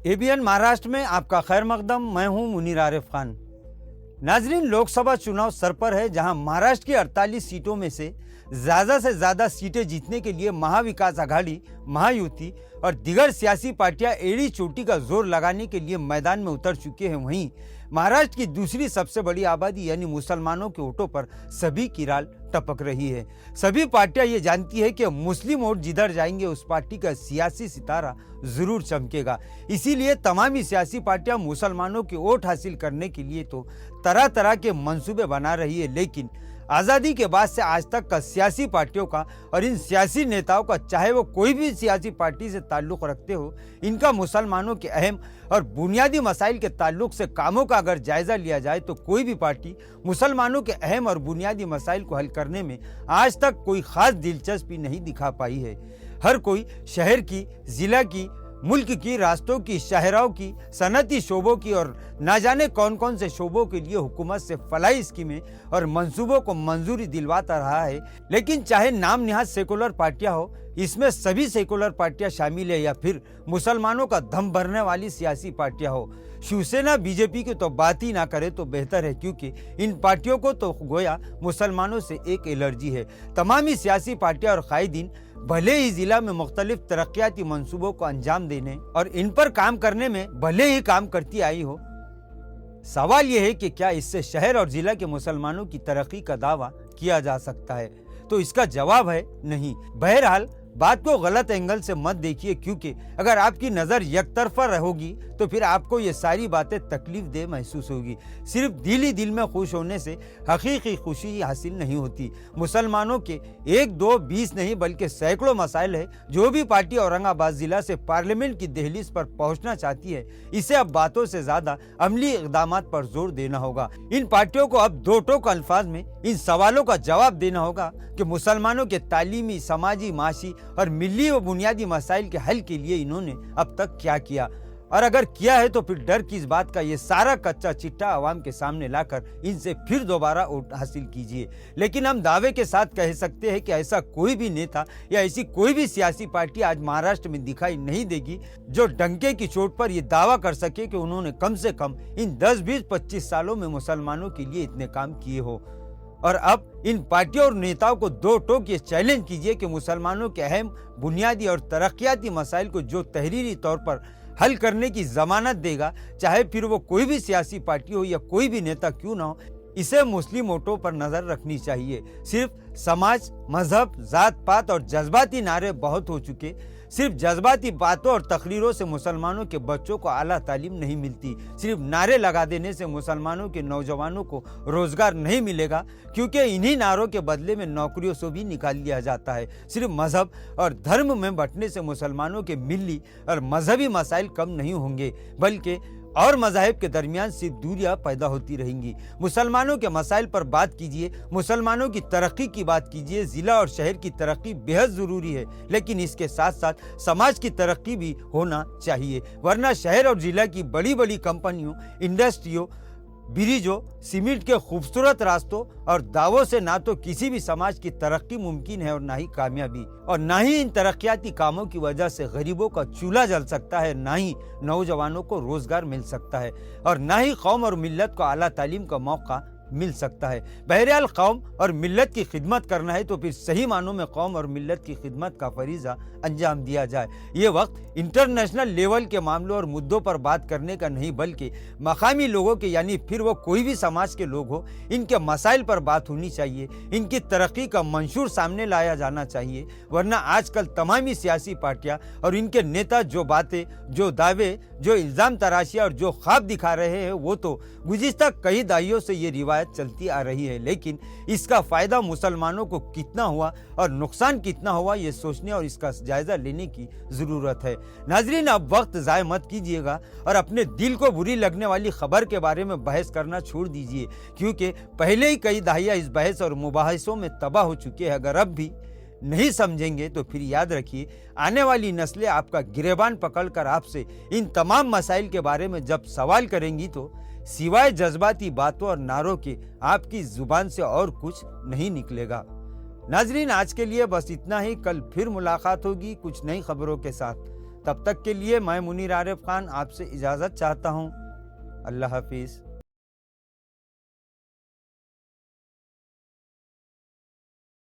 ABN Maharashtra में आपका खैर मकदम। मैं हूं मुनीर आरिफ खान। नाजरीन, लोकसभा चुनाव सर पर है, जहां महाराष्ट्र की 48 सीटों में से ज़्यादा सीटें जीतने के लिए महाविकास आघाड़ी, महायुति और दीगर सियासी पार्टियां एड़ी चोटी का जोर लगाने के लिए मैदान में उतर चुके हैं। वहीं महाराष्ट्र की दूसरी सबसे बड़ी आबादी यानी मुसलमानों के वोटों पर सभी की राल टपक रही है। सभी पार्टियां ये जानती है कि मुस्लिम वोट जिधर जाएंगे उस पार्टी का सियासी सितारा जरूर चमकेगा। इसीलिए तमाम ही सियासी पार्टियां मुसलमानों के वोट हासिल करने के लिए तो तरह तरह के मंसूबे बना रही है, लेकिन आज़ादी के बाद से आज तक का सियासी पार्टियों का और इन सियासी नेताओं का, चाहे वो कोई भी सियासी पार्टी से ताल्लुक़ रखते हो, इनका मुसलमानों के अहम और बुनियादी मसाइल के ताल्लुक से कामों का अगर जायज़ा लिया जाए तो कोई भी पार्टी मुसलमानों के अहम और बुनियादी मसाइल को हल करने में आज तक कोई ख़ास दिलचस्पी नहीं दिखा पाई है। हर कोई शहर की, ज़िला की, मुल्क की, रास्तों की, शहरों की, सनती शोबों की और ना जाने कौन कौन से शोबों के लिए हुकूमत से फलाई स्कीमें और मंसूबों को मंजूरी दिलवाता रहा है। लेकिन चाहे नाम निहाद सेकुलर पार्टियां हो, इसमें सभी सेकुलर पार्टियां शामिल है या फिर मुसलमानों का दम भरने वाली सियासी पार्टियां हो, शिवसेना बीजेपी की तो बात ही ना करे तो बेहतर है, क्योंकि इन पार्टियों को तो गोया मुसलमानों से एक एलर्जी है। तमाम ही सियासी पार्टियां और कायदीन भले ही जिला में मुख्तलिफ तरक्याती मंसूबों को अंजाम देने और इन पर काम करने में भले ही काम करती आई हो, सवाल यह है कि क्या इससे शहर और जिला के मुसलमानों की तरक्की का दावा किया जा सकता है? तो इसका जवाब है नहीं। बहरहाल बात को गलत एंगल से मत देखिए, क्योंकि अगर आपकी नज़र यकतरफा रहोगी तो फिर आपको ये सारी बातें तकलीफ दे महसूस होगी। सिर्फ दिल ही दिल में खुश होने से हकीकी खुशी हासिल नहीं होती। मुसलमानों के 1, 2, 20 नहीं बल्कि सैकड़ों मसाइल है। जो भी पार्टी औरंगाबाद जिला से पार्लियामेंट की दहलीज पर पहुंचना चाहती है, इसे अब बातों से ज्यादा अमली इकदाम पर जोर देना होगा। इन पार्टियों को अब दो टोक अल्फाज में इन सवालों का जवाब देना होगा कि मुसलमानों के तालीमी, समाजी, माशी और मिली व बुनियादी मसाइल के हल के लिए इन्होंने अब तक क्या किया, और अगर किया है तो फिर डर किस बात का। ये सारा कच्चा चिट्ठा आवाम के सामने लाकर इनसे फिर दोबारा वोट हासिल कीजिए। लेकिन हम दावे के साथ कह सकते हैं कि ऐसा कोई भी नेता या ऐसी कोई भी सियासी पार्टी आज महाराष्ट्र में दिखाई नहीं देगी जो डंके की चोट पर यह दावा कर सके कि उन्होंने कम से कम इन 10, 20, 25 सालों में मुसलमानों के लिए इतने काम किए हो। और अब इन पार्टियों और नेताओं को दो टोक ये चैलेंज कीजिए कि मुसलमानों के अहम, बुनियादी और तरक्याती मसाइल को जो तहरीरी तौर पर हल करने की जमानत देगा, चाहे फिर वो कोई भी सियासी पार्टी हो या कोई भी नेता क्यों ना हो, इसे मुस्लिम वोटों पर नजर रखनी चाहिए। सिर्फ समाज, मजहब, जात पात और जज्बाती नारे बहुत हो चुके। सिर्फ जज्बाती बातों और तकरीरों से मुसलमानों के बच्चों को आला तालीम नहीं मिलती। सिर्फ नारे लगा देने से मुसलमानों के नौजवानों को रोजगार नहीं मिलेगा, क्योंकि इन्हीं नारों के बदले में नौकरियों से भी निकाल लिया जाता है। सिर्फ मजहब और धर्म में बंटने से मुसलमानों के मिली और मजहबी मसाइल कम नहीं होंगे, बल्कि और मज़ाहिब के दरमियान सिर्फ दूरियां पैदा होती रहेंगी। मुसलमानों के मसाइल पर बात कीजिए, मुसलमानों की तरक्की की बात कीजिए। ज़िला और शहर की तरक्की बेहद ज़रूरी है, लेकिन इसके साथ साथ समाज की तरक्की भी होना चाहिए, वरना शहर और ज़िला की बड़ी बड़ी कंपनियों, इंडस्ट्रियों, ब्रिजों, सीमेंट के खूबसूरत रास्तों और दावों से ना तो किसी भी समाज की तरक्की मुमकिन है और ना ही कामयाबी। और ना ही इन तरक्याती कामों की वजह से गरीबों का चूल्हा जल सकता है, ना ही नौजवानों को रोजगार मिल सकता है, और ना ही कौम और मिल्लत को आला तालीम का मौका मिल सकता है। बहरहाल कौम और मिल्लत की खिदमत करना है तो फिर सही मानों में कौम और मिल्लत की खिदमत का फरीज़ा अंजाम दिया जाए। ये वक्त इंटरनेशनल लेवल के मामलों और मुद्दों पर बात करने का नहीं, बल्कि मकामी लोगों के, यानी फिर वो कोई भी समाज के लोग हो, इनके मसाइल पर बात होनी चाहिए। इनकी तरक्की का मंशूर सामने लाया जाना चाहिए, वरना आजकल तमामी सियासी पार्टियां और इनके नेता जो बातें, जो दावे, जो इल्ज़ाम तराशियाँ और जो ख्वाब दिखा रहे हैं, वो तो गुज़िश्ता कई दहाइयों से ये रिवायत चलती आ रही है। लेकिन इसका फायदा मुसलमानों को कितना हुआ और नुकसान कितना हुआ, ये सोचने और इसका जायजा लेने की जरूरत है। नाजरीन, अब वक्त ज़ाय मत कीजिएगा और अपने दिल को बुरी लगने वाली खबर के बारे में बहस करना छोड़ दीजिए, क्योंकि पहले ही कई दहाइयाँ इस बहस और मुबाहिसों में तबाह हो चुके हैं। अगर अब भी नहीं समझेंगे तो फिर याद रखिए, आने वाली नस्लें आपका गिरेबान पकड़कर आपसे इन तमाम मसाइल के बारे में जब सवाल करेंगी तो सिवाय जज्बाती बातों और नारों के आपकी जुबान से और कुछ नहीं निकलेगा। नाजरीन, आज के लिए बस इतना ही। कल फिर मुलाकात होगी कुछ नई खबरों के साथ। तब तक के लिए मैं मुनीर आरिफ खान आपसे इजाज़त चाहता हूँ। अल्लाह हाफिज़।